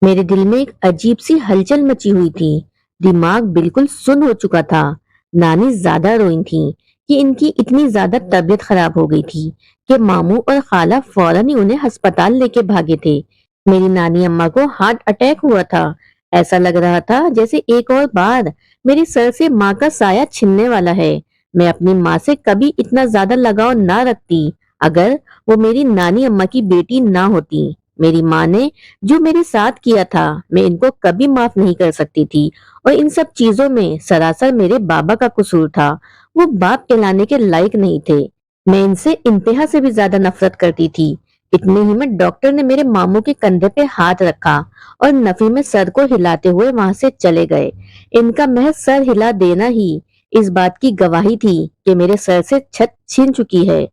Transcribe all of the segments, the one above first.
میرے دل میں ایک عجیب سی ہلچل مچی ہوئی تھی۔ دماغ بالکل سن ہو چکا تھا۔ نانی زیادہ روئی تھی کہ ان کی اتنی زیادہ طبیعت خراب ہو گئی تھی کہ ماموں اور خالہ فوراً ہی انہیں ہسپتال لے کے بھاگے تھے۔ میری نانی اماں کو ہارٹ اٹیک ہوا تھا۔ ایسا لگ رہا تھا جیسے ایک اور بار میری سر سے ماں کا سایہ چھننے والا ہے۔ میں اپنی ماں سے کبھی اتنا زیادہ لگاؤ نہ رکھتی اگر وہ میری نانی اماں کی بیٹی نہ ہوتی۔ میری ماں نے جو میرے ساتھ کیا تھا میں ان کو کبھی معاف نہیں کر سکتی تھی، اور ان سب چیزوں میں سراسر میرے بابا کا قصور تھا۔ وہ باپ کہلانے کے لائق نہیں تھے۔ میں ان سے انتہا سے بھی زیادہ نفرت کرتی تھی۔ اتنے ہی میں ڈاکٹر نے میرے ماموں کے کندھے پہ ہاتھ رکھا اور نفی میں سر کو ہلاتے ہوئے وہاں سے چلے گئے۔ ان کا محض سر ہلا دینا ہی اس بات کی گواہی تھی کہ میرے سر سے چھت چھن چکی ہے۔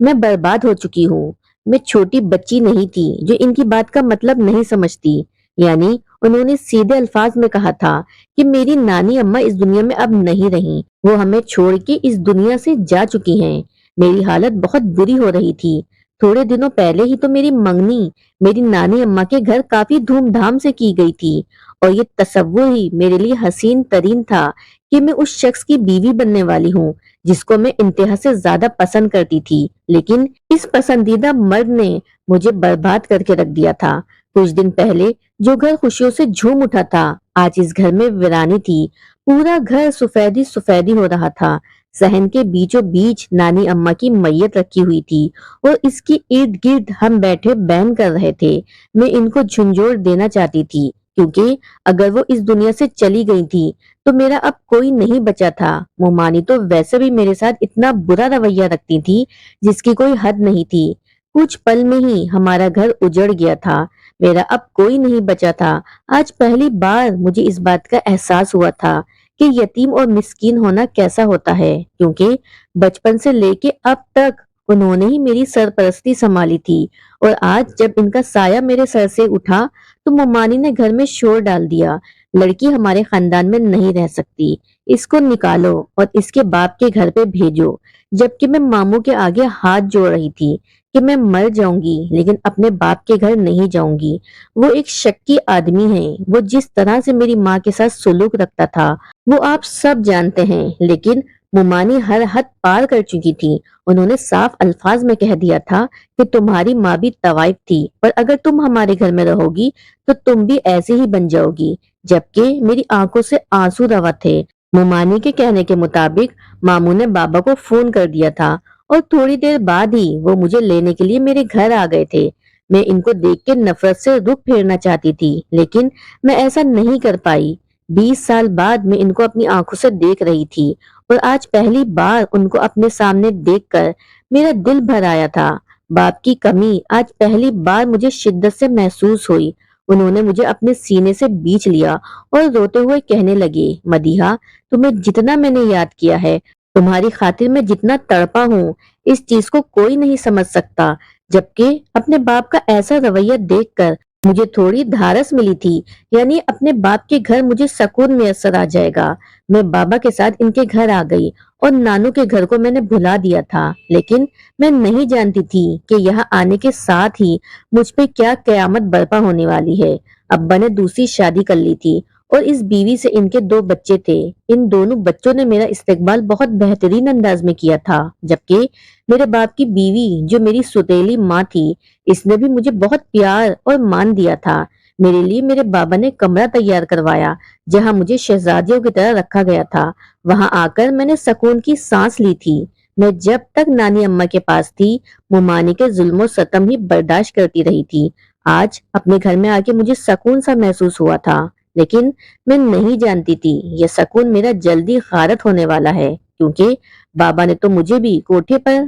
میں برباد ہو چکی ہوں۔ میں چھوٹی بچی نہیں تھی جو ان کی بات کا مطلب نہیں سمجھتی۔ یعنی انہوں نے سیدھے الفاظ میں کہا تھا کہ میری نانی اماں اس دنیا میں اب نہیں رہیں، وہ ہمیں چھوڑ کے اس دنیا سے جا چکی ہیں۔ میری حالت بہت بری ہو رہی تھی۔ تھوڑے دنوں پہلے ہی تو میری منگنی میری نانی اماں کے گھر کافی دھوم دھام سے کی گئی تھی، اور یہ تصور ہی میرے لیے حسین ترین تھا کہ میں اس شخص کی بیوی بننے والی ہوں جس کو میں انتہا سے زیادہ پسند کرتی تھی، لیکن اس پسندیدہ مرد نے مجھے برباد کر کے رکھ دیا تھا۔ کچھ دن پہلے جو گھر خوشیوں سے جھوم اٹھا تھا آج اس گھر میں ویرانی تھی۔ پورا گھر سفیدی سفیدی ہو رہا تھا۔ صحن کے بیچوں بیچ نانی اماں کی میت رکھی ہوئی تھی اور اس کی ارد گرد ہم بیٹھے بین کر رہے تھے۔ میں ان کو جھنجھوڑ دینا چاہتی تھی کیونکہ اگر وہ اس دنیا سے چلی گئی تھی تو میرا اب کوئی نہیں بچا تھا۔ مومانی تو ویسے بھی میرے ساتھ اتنا برا رویہ رکھتی تھی جس کی کوئی حد نہیں تھی۔ کچھ پل میں ہی ہمارا گھر اجڑ گیا تھا۔ میرا اب کوئی نہیں بچا تھا۔ آج پہلی بار مجھے اس بات کا احساس ہوا تھا کہ یتیم اور مسکین ہونا کیسا ہوتا ہے، کیونکہ بچپن سے لے کے اب تک انہوں نے ہی میری سرپرستی سنبھالی تھی، اور آج جب ان کا سایہ میرے سر سے اٹھا تو ممانی نے گھر میں شور ڈال دیا، لڑکی ہمارے خاندان میں نہیں رہ سکتی، اس کو نکالو اور اس کے باپ کے گھر پہ بھیجو۔ جبکہ میں ماموں کے آگے ہاتھ جوڑ رہی تھی کہ میں مر جاؤں گی لیکن اپنے باپ کے گھر نہیں جاؤں گی۔ وہ ایک شکی آدمی ہے۔ وہ جس طرح سے میری ماں کے ساتھ سلوک رکھتا تھا وہ آپ سب جانتے ہیں، لیکن ممانی ہر حد پار کر چکی تھی۔ انہوں نے صاف الفاظ میں کہہ دیا تھا کہ تمہاری ماں بھی طوائف تھی اور اگر تم ہمارے گھر میں رہو گی تو تم بھی ایسے ہی بن جاؤ گی، جبکہ میری آنکھوں سے آنسو روا تھے۔ ممانی کے کہنے کے مطابق ماموں نے بابا کو فون کر دیا تھا اور تھوڑی دیر بعد ہی وہ مجھے لینے کے لیے میرے گھر آ گئے تھے۔ میں ان کو دیکھ کے نفرت سے رخ پھیرنا چاہتی تھی لیکن میں ایسا نہیں کر پائی۔ 20 سال بعد میں ان کو اپنی آنکھوں سے دیکھ رہی تھی اور آج پہلی بار ان کو اپنے سامنے دیکھ کر میرا دل بھر آیا تھا۔ باپ کی کمی آج پہلی بار مجھے شدت سے محسوس ہوئی۔ انہوں نے مجھے اپنے سینے سے بیچ لیا اور روتے ہوئے کہنے لگے، مدیحہ، تمہیں جتنا میں نے یاد کیا ہے، تمہاری خاطر میں جتنا تڑپا ہوں، اس چیز کو کوئی نہیں سمجھ سکتا۔ جبکہ اپنے باپ کا ایسا رویہ دیکھ کر مجھے تھوڑی دھارس ملی تھی، یعنی اپنے باپ کے گھر مجھے سکون میسر آ جائے گا۔ میں بابا کے ساتھ ان کے گھر آ گئی اور نانو کے گھر کو میں نے بھلا دیا تھا، لیکن میں نہیں جانتی تھی کہ یہاں آنے کے ساتھ ہی مجھ پہ کیا قیامت برپا ہونے والی ہے۔ ابا نے دوسری شادی کر لی تھی اور اس بیوی سے ان کے 2 بچے تھے۔ ان دونوں بچوں نے میرا استقبال بہت بہترین انداز میں کیا تھا، جبکہ میرے باپ کی بیوی جو میری سوتیلی ماں تھی، اس نے بھی مجھے بہت پیار اور مان دیا تھا۔ میرے لیے میرے بابا نے کمرہ تیار کروایا جہاں مجھے شہزادیوں کی طرح رکھا گیا تھا۔ وہاں آ کر میں نے سکون کی سانس لی تھی۔ میں جب تک نانی اماں کے پاس تھی ممانی کے ظلم و ستم ہی برداشت کرتی رہی تھی۔ آج اپنے گھر میں آ کے مجھے سکون سا محسوس ہوا تھا، لیکن میں نہیں جانتی تھی یہ سکون میرا جلدی غارت ہونے والا ہے، کیونکہ بابا نے تو مجھے بھی کوٹھے پر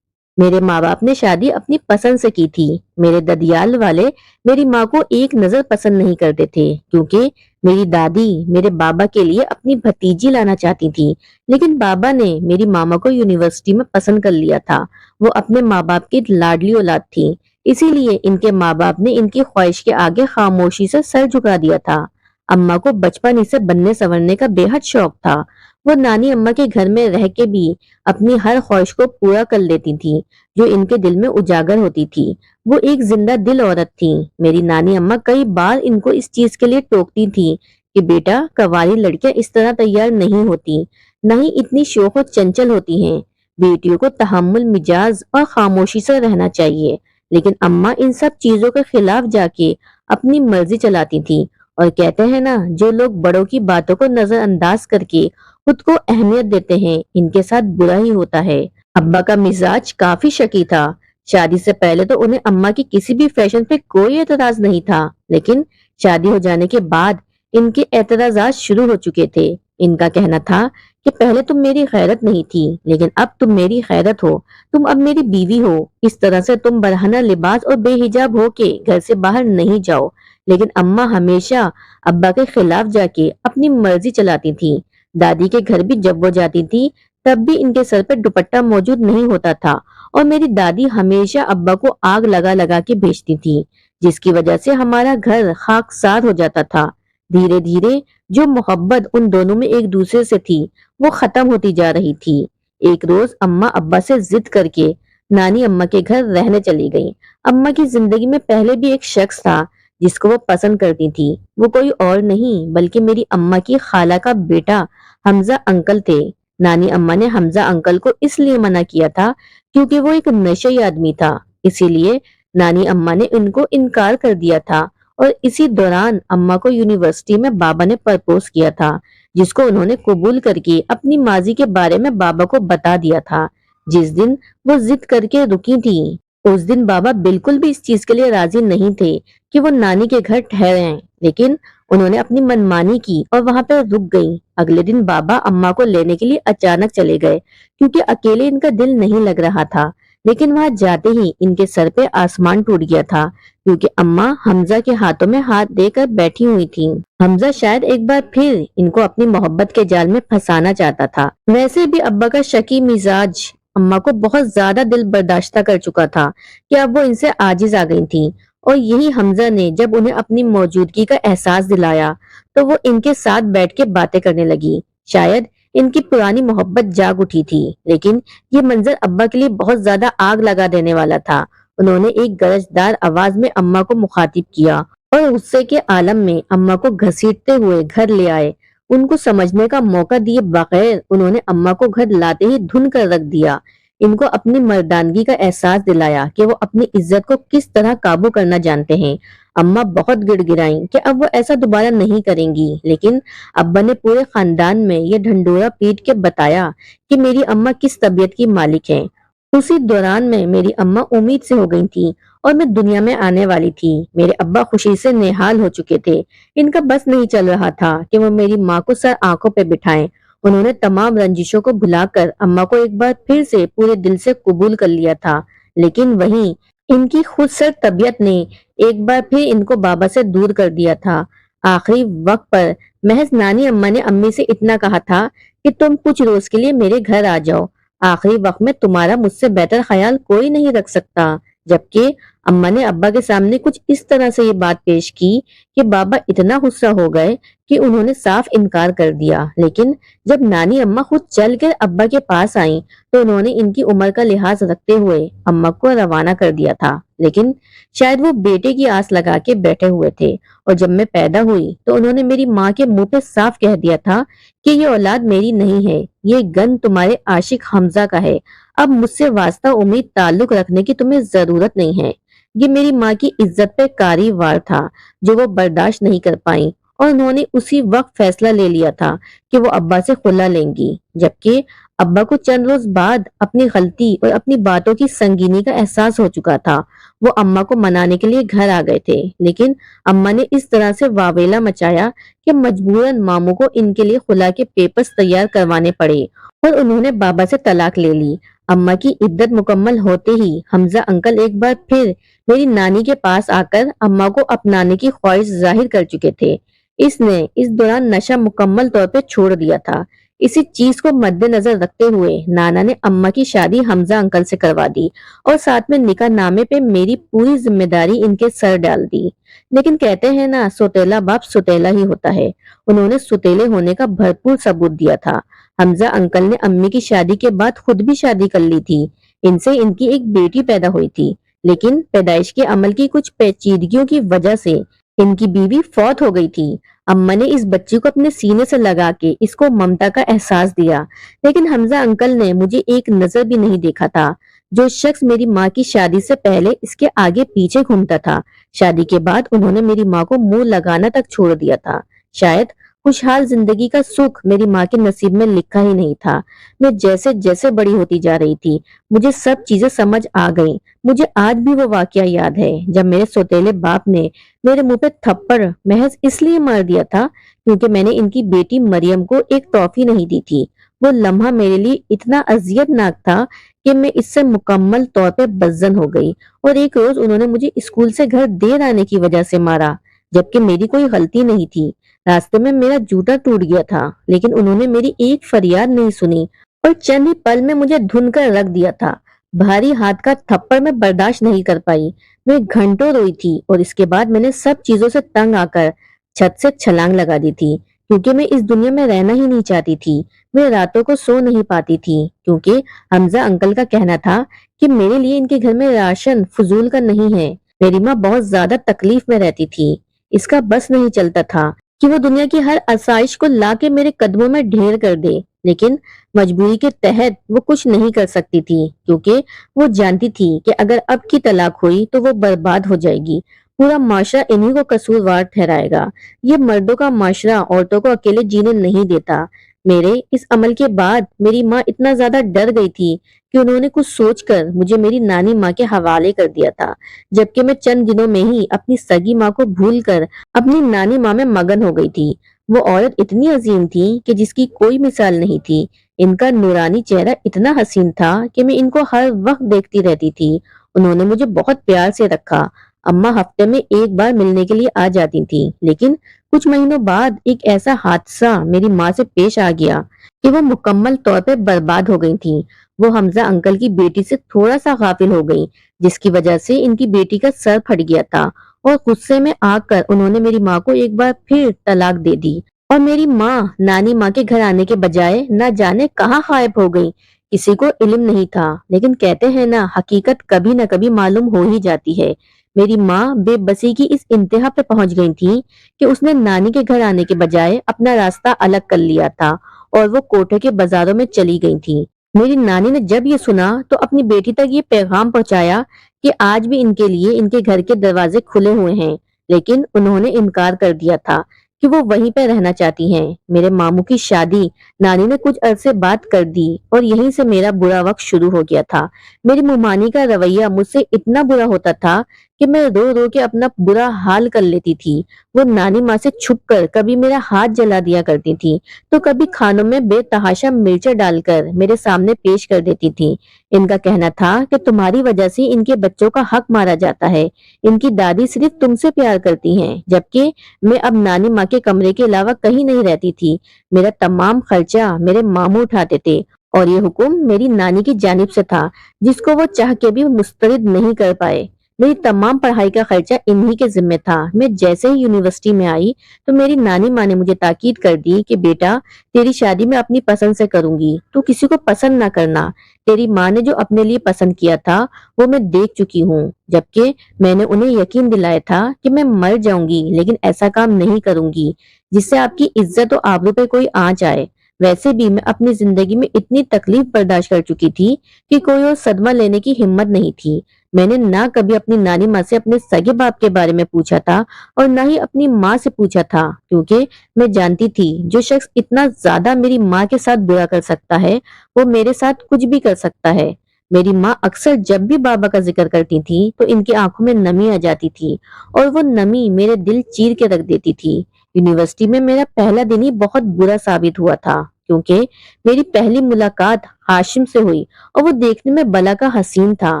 میرے ماں باپ نے شادی اپنی پسند سے کی تھی۔ میرے ددیال والے میری ماں کو ایک نظر پسند نہیں کرتے تھے کیونکہ میری دادی میرے بابا کے لیے اپنی بھتیجی لانا چاہتی تھی، لیکن بابا نے میری ماما کو یونیورسٹی میں پسند کر لیا تھا۔ وہ اپنے ماں باپ کی لاڈلی اولاد تھی، اسی لیے ان کے ماں باپ نے ان کی خواہش کے آگے خاموشی سے سر جھکا دیا تھا۔ اماں کو بچپن ہی سے بننے سنورنے کا بے حد شوق تھا۔ وہ نانی اماں کے گھر میں رہ کے بھی اپنی ہر خواہش کو پورا کر لیتی تھی جو ان کے دل میں اجاگر ہوتی تھی۔ وہ ایک زندہ دل عورت تھی۔ میری نانی اماں کئی بار ان کو اس چیز کے لیے ٹوکتی تھی کہ بیٹا، کنواری لڑکیاں اس طرح تیار نہیں ہوتی، نہ ہی اتنی شوخ و چنچل ہوتی ہیں۔ بیٹیوں کو تحمل مزاج اور خاموشی سے رہنا چاہیے۔ لیکن اماں ان سب چیزوں کے خلاف جا کے اپنی مرضی چلاتی تھی، اور کہتے ہیں نا، جو لوگ بڑوں کی باتوں کو نظر انداز کر کے خود کو اہمیت دیتے ہیں، ان کے ساتھ برا ہی ہوتا ہے۔ ابا کا مزاج کافی شکی تھا۔ شادی سے پہلے تو انہیں اماں کی کسی بھی فیشن پہ کوئی اعتراض نہیں تھا، لیکن شادی ہو جانے کے بعد ان کے اعتراضات شروع ہو چکے تھے۔ ان کا کہنا تھا کہ پہلے تم میری خیرت نہیں تھی، لیکن اب تم میری خیرت ہو، تم اب میری بیوی ہو، اس طرح سے تم برہنہ لباس اور بے حجاب ہو کے گھر سے باہر نہیں جاؤ۔ لیکن اماں ہمیشہ ابا کے خلاف جا کے اپنی مرضی چلاتی تھی۔ دادی کے گھر بھی جب وہ جاتی تھی تب بھی ان کے سر پہ دوپٹہ موجود نہیں ہوتا تھا، اور میری دادی ہمیشہ ابا کو آگ لگا لگا کے بھیجتی تھی، جس کی وجہ سے ہمارا گھر خاکسار ہو جاتا تھا۔ دھیرے دھیرے جو محبت ان دونوں میں ایک دوسرے سے تھی وہ ختم ہوتی جا رہی تھی۔ ایک روز اماں ابا سے ضد کر کے نانی اماں کے گھر رہنے چلی گئیں۔ اماں کی زندگی میں پہلے بھی ایک شخص تھا جس کو وہ پسند کرتی تھی۔ وہ کوئی اور نہیں بلکہ میری اماں کی خالہ کا بیٹا حمزہ انکل تھے۔ نانی اماں نے حمزہ انکل کو اس لیے منع کیا تھا کیونکہ وہ ایک نشئی آدمی تھا، اسی لیے نانی اماں نے ان کو انکار کر دیا تھا، اور اسی دوران اماں کو یونیورسٹی میں بابا نے پرپوز کیا تھا، جس کو انہوں نے قبول کر کے اپنی ماضی کے بارے میں بابا کو بتا دیا تھا۔ جس دن وہ ضد کر کے رکی تھی اس دن بابا بالکل بھی اس چیز کے لیے راضی نہیں تھے کہ وہ نانی کے گھر ٹھہریں، لیکن انہوں نے اپنی منمانی کی اور وہاں پہ رک گئی۔ اگلے دن بابا اماں کو لینے کے لیے اچانک چلے گئے کیونکہ اکیلے ان کا دل نہیں لگ رہا تھا، لیکن وہاں جاتے ہی ان کے سر پہ آسمان ٹوٹ گیا تھا کیونکہ اماں حمزہ کے ہاتھوں میں ہاتھ دے کر بیٹھی ہوئی تھیں۔ حمزہ شاید ایک بار پھر ان کو اپنی محبت کے جال میں پھنسانا چاہتا تھا۔ ویسے بھی ابا کا شکی مزاج اماں کو بہت زیادہ دل برداشتہ کر چکا تھا کہ اب وہ ان سے عاجز آ گئی تھیں، اور یہی حمزہ نے جب انہیں اپنی موجودگی کا احساس دلایا تو وہ ان کے ساتھ بیٹھ کے باتیں کرنے لگی۔ شاید ان کی پرانی محبت جاگ اٹھی تھی، لیکن یہ منظر ابا کے لیے بہت زیادہ آگ لگا دینے والا تھا۔ انہوں نے ایک گرجدار آواز میں اماں کو مخاطب کیا اور غصے کے عالم میں اماں کو گھسیٹتے ہوئے گھر لے آئے۔ ان کو سمجھنے کا موقع دیے بغیر انہوں نے اماں کو گھر لاتے ہی دھن کر رکھ دیا۔ ان کو اپنی مردانگی کا احساس دلایا کہ وہ اپنی عزت کو کس طرح قابو کرنا جانتے ہیں۔ اماں بہت گڑ گڑائیں کہ اب وہ ایسا دوبارہ نہیں کریں گی، لیکن ابا نے پورے خاندان میں یہ ڈھنڈورا پیٹ کے بتایا کہ میری اماں کس طبیعت کی مالک ہیں۔ اسی دوران میں میری اماں امید سے ہو گئی تھی اور میں دنیا میں آنے والی تھی۔ میرے ابا خوشی سے نہال ہو چکے تھے۔ ان کا بس نہیں چل رہا تھا کہ وہ میری ماں کو سر آنکھوں پہ بٹھائیں۔ انہوں نے تمام رنجشوں کو بھلا کر اماں کو ایک بار پھر سے پورے دل سے قبول کر لیا تھا، لیکن وہیں ان کی خود سر طبیعت نے ایک بار پھر ان کو بابا سے دور کر دیا تھا۔ آخری وقت پر محض نانی اماں نے امی سے اتنا کہا تھا کہ تم کچھ روز کے لیے میرے گھر آ جاؤ، آخری وقت میں تمہارا مجھ سے بہتر خیال کوئی نہیں رکھ سکتا۔ جبکہ اماں نے ابا کے سامنے کچھ اس طرح سے یہ بات پیش کی کہ بابا اتنا غصہ ہو گئے کہ انہوں نے صاف انکار کر دیا۔ لیکن جب نانی اماں خود چل کر ابا کے پاس آئیں تو انہوں نے ان کی عمر کا لحاظ رکھتے ہوئے اماں کو روانہ کر دیا تھا، لیکن شاید وہ بیٹے کی آس لگا کے بیٹھے ہوئے تھے، اور جب میں پیدا ہوئی تو انہوں نے میری ماں کے منہ پہ صاف کہہ دیا تھا کہ یہ اولاد میری نہیں ہے، یہ گن تمہارے عاشق حمزہ کا ہے، اب مجھ سے واسطہ امید تعلق رکھنے کی تمہیں ضرورت نہیں ہے۔ یہ میری ماں کی عزت پہ کاری وار تھا جو وہ برداشت نہیں کر پائیں، اور انہوں نے اسی وقت فیصلہ لے لیا تھا کہ وہ ابا سے خلا لیں گی۔ جبکہ ابا کو چند روز بعد اپنی غلطی اور اپنی باتوں کی سنگینی کا احساس ہو چکا تھا۔ وہ اماں کو منانے کے لیے گھر آ گئے تھے، لیکن اماں نے اس طرح سے واویلا مچایا کہ مجبوراً ماموں کو ان کے لیے خلا کے پیپرز تیار کروانے پڑے اور انہوں نے بابا سے طلاق لے لی۔ اماں کی عدت مکمل ہوتے ہی حمزہ انکل ایک بار پھر میری نانی کے پاس آ کر اماں کو اپنانے کی خواہش ظاہر کر چکے تھے۔ اس نے اس دوران نشہ مکمل طور پہ چھوڑ دیا تھا۔ اسی چیز کو مد نظر رکھتے ہوئے نانا نے اماں کی شادی حمزہ انکل سے کروا دی اور ساتھ میں نکاح نامے پہ میری پوری ذمہ داری ان کے سر ڈال دی۔ لیکن کہتے ہیں نا، سوتیلا باپ سوتیلا ہی ہوتا ہے۔ انہوں نے سوتیلے ہونے کا بھرپور ثبوت دیا تھا۔ حمزہ انکل نے امی کی شادی کے بعد خود بھی شادی کر لی تھی۔ ان سے ان کی ایک بیٹی پیدا ہوئی تھی، لیکن پیدائش کے عمل کی کچھ پیچیدگیوں کی وجہ سے ان کی بیوی فوت ہو گئی تھی۔ اما نے اس بچی کو اپنے سینے سے لگا کے اس کو ممتا کا احساس دیا، لیکن حمزہ انکل نے مجھے ایک نظر بھی نہیں دیکھا تھا۔ جو شخص میری ماں کی شادی سے پہلے اس کے آگے پیچھے گھومتا تھا، شادی کے بعد انہوں نے میری ماں کو منہ لگانا تک چھوڑ دیا تھا۔ شاید خوشحال زندگی کا سکھ میری ماں کے نصیب میں لکھا ہی نہیں تھا۔ میں جیسے جیسے بڑی ہوتی جا رہی تھی، مجھے سب چیزیں سمجھ آ گئیں۔ مجھے آج بھی وہ واقعہ یاد ہے جب میرے سوتیلے باپ نے میرے منہ پہ تھپڑ محض اس لیے مار دیا تھا کیونکہ میں نے ان کی بیٹی مریم کو ایک ٹافی نہیں دی تھی۔ وہ لمحہ میرے لیے اتنا اذیت ناک تھا کہ میں اس سے مکمل طور پہ بدزن ہو گئی، اور ایک روز انہوں نے مجھے اسکول سے گھر دیر آنے کی وجہ سے مارا، جبکہ میری کوئی غلطی نہیں تھی۔ راستے میں میرا جوتا ٹوٹ گیا تھا، لیکن انہوں نے میری ایک فریاد نہیں سنی اور چند ہی پل میں مجھے دھن کر رکھ دیا تھا۔ بھاری ہاتھ کا تھپڑ میں برداشت نہیں کر پائی، میں گھنٹوں روئی تھی، اور اس کے بعد میں نے سب چیزوں سے تنگ آ کر چھت سے چھلانگ لگا دی تھی، کیونکہ میں اس دنیا میں رہنا ہی نہیں چاہتی تھی۔ میں راتوں کو سو نہیں پاتی تھی کیونکہ حمزہ انکل کا کہنا تھا کہ میرے لیے ان کے گھر میں راشن فضول کا نہیں ہے۔ میری ماں بہت زیادہ تکلیف میں رہتی تھی، اس کا بس نہیں چلتا تھا کہ وہ دنیا کی ہر آسائش کو لا کے میرے قدموں میں ڈھیر کر دے، لیکن مجبوری کے تحت وہ کچھ نہیں کر سکتی تھی، کیونکہ وہ جانتی تھی کہ اگر اب کی طلاق ہوئی تو وہ برباد ہو جائے گی، پورا معاشرہ انہی کو قصوروار ٹھہرائے گا۔ یہ مردوں کا معاشرہ عورتوں کو اکیلے جینے نہیں دیتا۔ میرے اس عمل کے بعد میری ماں اتنا زیادہ ڈر گئی تھی کہ انہوں نے کچھ سوچ کر مجھے میری نانی ماں کے حوالے کر دیا تھا، جبکہ میں چند دنوں میں ہی اپنی سگی ماں کو بھول کر اپنی نانی ماں میں مگن ہو گئی تھی۔ وہ عورت اتنی عظیم تھی کہ جس کی کوئی مثال نہیں تھی۔ ان کا نورانی چہرہ اتنا حسین تھا کہ میں ان کو ہر وقت دیکھتی رہتی تھی۔ انہوں نے مجھے بہت پیار سے رکھا۔ اماں ہفتے میں ایک بار ملنے کے لیے آ جاتی تھی، لیکن کچھ مہینوں بعد ایک ایسا حادثہ میری ماں سے پیش آ گیا کہ وہ مکمل طور پہ برباد ہو گئی تھی۔ وہ حمزہ انکل کی بیٹی سے تھوڑا سا غافل ہو گئی، جس کی وجہ سے ان کی بیٹی کا سر پھٹ گیا تھا، اور غصے میں آ کر انہوں نے میری ماں کو ایک بار پھر طلاق دے دی، اور میری ماں نانی ماں کے گھر آنے کے بجائے نہ جانے کہاں غائب ہو گئی۔ کسی کو علم نہیں تھا، لیکن کہتے ہیں نا، حقیقت کبھی نہ کبھی معلوم ہو ہی جاتی ہے۔ میری ماں بے بسی کی اس انتہا پہ پہنچ گئی تھی کہ اس نے نانی کے گھر آنے کے بجائے اپنا راستہ الگ کر لیا تھا، اور وہ کوٹھے کے بازاروں میں چلی گئی تھی۔ میری نانی نے جب یہ سنا تو اپنی بیٹی تک یہ پیغام پہنچایا کہ آج بھی ان کے لیے ان کے گھر کے دروازے کھلے ہوئے ہیں، لیکن انہوں نے انکار کر دیا تھا کہ وہ وہیں پہ رہنا چاہتی ہیں۔ میرے ماموں کی شادی نانی نے کچھ عرصے بعد کر دی، اور یہیں سے میرا برا وقت شروع ہو گیا تھا۔ میری ممانی کا رویہ مجھ سے اتنا برا ہوتا تھا کہ میں رو رو کے اپنا برا حال کر لیتی تھی۔ وہ نانی ماں سے چھپ کر کبھی میرا ہاتھ جلا دیا کرتی تھی، تو کبھی کھانوں میں بے تحاشا مرچیں ڈال کر میرے سامنے پیش کر دیتی تھی۔ ان کا کہنا تھا کہ تمہاری وجہ سے ان کے بچوں کا حق مارا جاتا ہے، ان کی دادی صرف تم سے پیار کرتی ہیں، جبکہ میں اب نانی ماں کے کمرے کے علاوہ کہیں نہیں رہتی تھی۔ میرا تمام خرچہ میرے ماموں اٹھاتے تھے، اور یہ حکم میری نانی کی جانب سے تھا، جس کو وہ چاہ کے بھی مسترد نہیں کر پائے۔ میری تمام پڑھائی کا خرچہ انہی کے ذمہ تھا۔ میں جیسے ہی یونیورسٹی میں آئی تو میری نانی ماں نے مجھے تاکید کر دی کہ بیٹا، تیری شادی میں اپنی پسند سے کروں گی، تو کسی کو پسند نہ کرنا۔ تیری ماں نے جو اپنے لیے پسند کیا تھا وہ میں دیکھ چکی ہوں، جبکہ میں نے انہیں یقین دلایا تھا کہ میں مر جاؤں گی لیکن ایسا کام نہیں کروں گی جس سے آپ کی عزت و آبرو پہ کوئی آنچ آئے۔ ویسے بھی میں اپنی زندگی میں اتنی تکلیف برداشت کر چکی تھی کہ کوئی اور صدمہ لینے کی ہمت نہیں تھی۔ میں نے نہ کبھی اپنی نانی ماں سے اپنے سگے باپ کے بارے میں پوچھا تھا، اور نہ ہی اپنی ماں سے پوچھا تھا، کیونکہ میں جانتی تھی جو شخص اتنا زیادہ میری ماں کے ساتھ برا کر سکتا ہے وہ میرے ساتھ کچھ بھی کر سکتا ہے۔ میری ماں اکثر جب بھی بابا کا ذکر کرتی تھی تو ان کی آنکھوں میں نمی آ جاتی تھی، اور وہ نمی میرے دل چیر کے رکھ دیتی تھی۔ یونیورسٹی میں میرا پہلا دن ہی بہت برا ثابت ہوا تھا، کیونکہ میری پہلی ملاقات ہاشم سے ہوئی، اور وہ دیکھنے میں بلا کا حسین تھا۔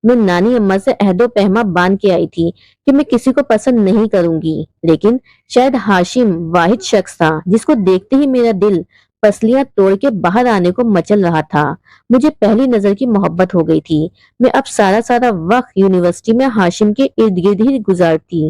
میں نانی اماں سے عہد و پیما باندھ کے آئی تھی کہ میں کسی کو پسند نہیں کروں گی، لیکن شاید ہاشم واحد شخص تھا جس کو دیکھتے ہی میرا دل پسلیاں توڑ کے باہر آنے کو مچل رہا تھا۔ مجھے پہلی نظر کی محبت ہو گئی تھی۔ میں اب سارا وقت یونیورسٹی میں ہاشم کے ارد گرد ہی گزارتی۔